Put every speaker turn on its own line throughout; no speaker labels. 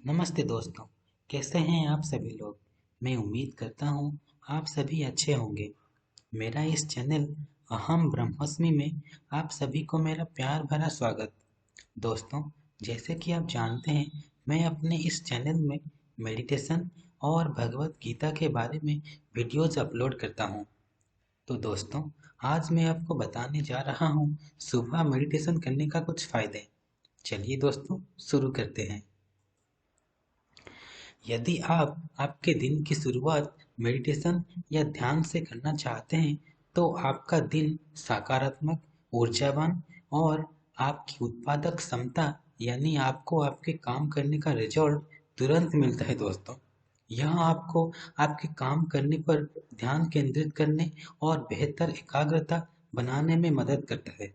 नमस्ते दोस्तों। कैसे हैं आप सभी लोग। मैं उम्मीद करता हूँ आप सभी अच्छे होंगे। मेरा इस चैनल अहम ब्रह्मस्मि में आप सभी को मेरा प्यार भरा स्वागत। दोस्तों, जैसे कि आप जानते हैं, मैं अपने इस चैनल में मेडिटेशन और भगवत गीता के बारे में वीडियोज अपलोड करता हूँ। तो दोस्तों, आज मैं आपको बताने जा रहा हूँ सुबह मेडिटेशन करने का कुछ फायदे। चलिए दोस्तों, शुरू करते हैं। यदि आप आपके दिन की शुरुआत मेडिटेशन या ध्यान से करना चाहते हैं, तो आपका दिन सकारात्मक, ऊर्जावान और आपकी उत्पादक क्षमता यानी आपको आपके काम करने का रिजल्ट तुरंत मिलता है दोस्तों। यह आपको आपके काम करने पर ध्यान केंद्रित करने और बेहतर एकाग्रता बनाने में मदद करता है।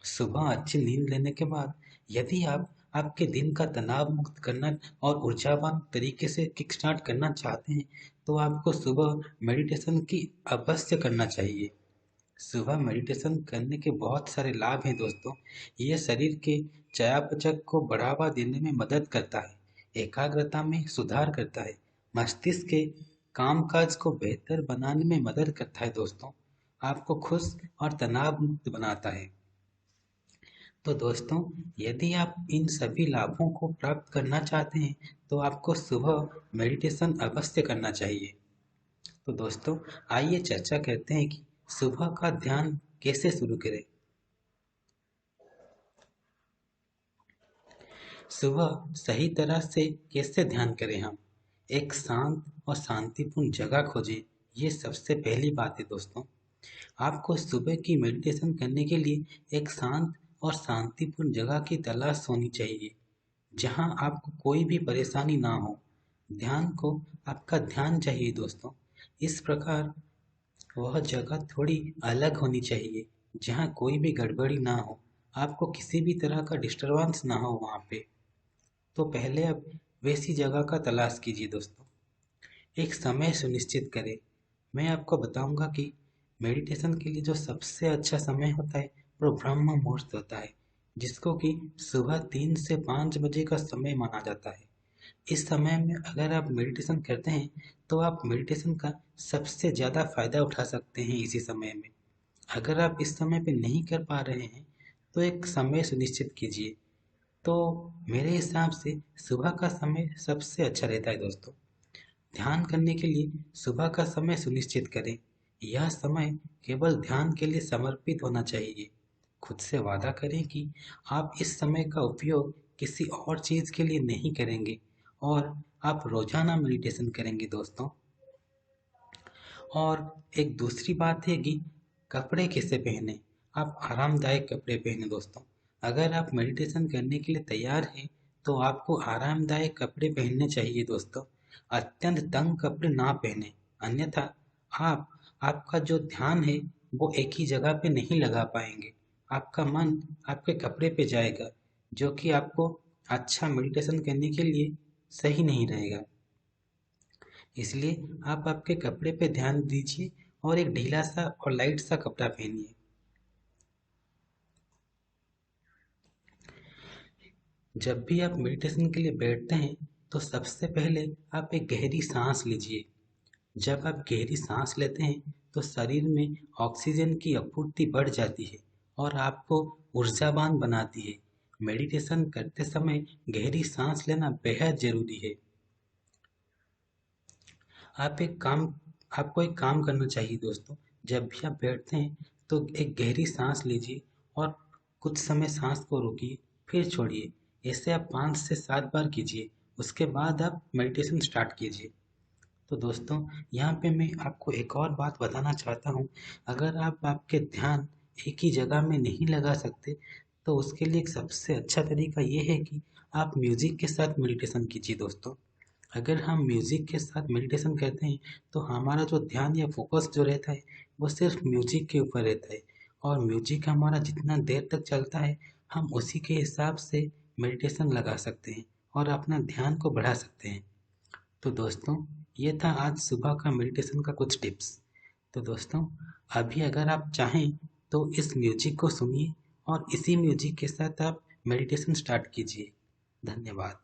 सुबह अच्छी नींद लेने के बाद यदि आप आपके दिन का तनाव मुक्त करना और ऊर्जावान तरीके से किक स्टार्ट करना चाहते हैं, तो आपको सुबह मेडिटेशन की अवश्य करना चाहिए। सुबह मेडिटेशन करने के बहुत सारे लाभ हैं दोस्तों। ये शरीर के चयापचय को बढ़ावा देने में मदद करता है, एकाग्रता में सुधार करता है, मस्तिष्क के कामकाज को बेहतर बनाने में मदद करता है दोस्तों, आपको खुश और तनाव मुक्त बनाता है। तो दोस्तों, यदि आप इन सभी लाभों को प्राप्त करना चाहते हैं, तो आपको सुबह मेडिटेशन अवश्य करना चाहिए। तो दोस्तों, आइए चर्चा करते हैं कि सुबह का ध्यान कैसे शुरू करें। सुबह सही तरह से कैसे ध्यान करें हम। एक शांत और शांतिपूर्ण जगह खोजें। ये सबसे पहली बात है दोस्तों। आपको सुबह की मेडिटेशन करने के लिए एक शांत और शांतिपूर्ण जगह की तलाश होनी चाहिए, जहाँ आपको कोई भी परेशानी ना हो। ध्यान को आपका ध्यान चाहिए दोस्तों। इस प्रकार वह जगह थोड़ी अलग होनी चाहिए, जहाँ कोई भी गड़बड़ी ना हो, आपको किसी भी तरह का डिस्टरबेंस ना हो वहाँ पे। तो पहले आप वैसी जगह का तलाश कीजिए दोस्तों। एक समय सुनिश्चित करें। मैं आपको बताऊंगा कि मेडिटेशन के लिए जो सबसे अच्छा समय होता है वो ब्रह्म मुहूर्त होता है, जिसको कि सुबह 3 से 5 बजे का समय माना जाता है। इस समय में अगर आप मेडिटेशन करते हैं, तो आप मेडिटेशन का सबसे ज़्यादा फायदा उठा सकते हैं इसी समय में। अगर आप इस समय पे नहीं कर पा रहे हैं, तो एक समय सुनिश्चित कीजिए। तो मेरे हिसाब से सुबह का समय सबसे अच्छा रहता है दोस्तों। ध्यान करने के लिए सुबह का समय सुनिश्चित करें। यह समय केवल ध्यान के लिए समर्पित होना चाहिए। खुद से वादा करें कि आप इस समय का उपयोग किसी और चीज़ के लिए नहीं करेंगे और आप रोजाना मेडिटेशन करेंगे दोस्तों। और एक दूसरी बात है कि कपड़े कैसे पहने। आप आरामदायक कपड़े पहने दोस्तों। अगर आप मेडिटेशन करने के लिए तैयार हैं, तो आपको आरामदायक कपड़े पहनने चाहिए दोस्तों। अत्यंत तंग कपड़े ना पहने, अन्यथा आप आपका जो ध्यान है वो एक ही जगह पे नहीं लगा पाएंगे। आपका मन आपके कपड़े पे जाएगा, जो कि आपको अच्छा मेडिटेशन करने के लिए सही नहीं रहेगा। इसलिए आप आपके कपड़े पे ध्यान दीजिए और एक ढीला सा और लाइट सा कपड़ा पहनिए। जब भी आप मेडिटेशन के लिए बैठते हैं, तो सबसे पहले आप एक गहरी सांस लीजिए। जब आप गहरी सांस लेते हैं, तो शरीर में ऑक्सीजन की आपूर्ति बढ़ जाती है और आपको ऊर्जावान बनाती है। मेडिटेशन करते समय गहरी सांस लेना बेहद जरूरी है। आप एक काम आपको एक काम करना चाहिए दोस्तों। जब भी आप बैठते हैं, तो एक गहरी सांस लीजिए और कुछ समय सांस को रोकिए, फिर छोड़िए। ऐसे आप 5 से 7 बार कीजिए। उसके बाद आप मेडिटेशन स्टार्ट कीजिए। तो दोस्तों, यहाँ पे मैं आपको एक और बात बताना चाहता हूँ। अगर आप आपके ध्यान एक ही जगह में नहीं लगा सकते, तो उसके लिए एक सबसे अच्छा तरीका ये है कि आप म्यूजिक के साथ मेडिटेशन कीजिए दोस्तों। अगर हम म्यूजिक के साथ मेडिटेशन करते हैं, तो हमारा जो ध्यान या फोकस जो रहता है, वो सिर्फ म्यूजिक के ऊपर रहता है। और म्यूजिक हमारा जितना देर तक चलता है, हम उसी के हिसाब से मेडिटेशन लगा सकते हैं और अपना ध्यान को बढ़ा सकते हैं। तो दोस्तों, ये था आज सुबह का मेडिटेशन का कुछ टिप्स। तो दोस्तों, अभी अगर आप चाहें, तो इस म्यूजिक को सुनिए और इसी म्यूजिक के साथ आप मेडिटेशन स्टार्ट कीजिए। धन्यवाद।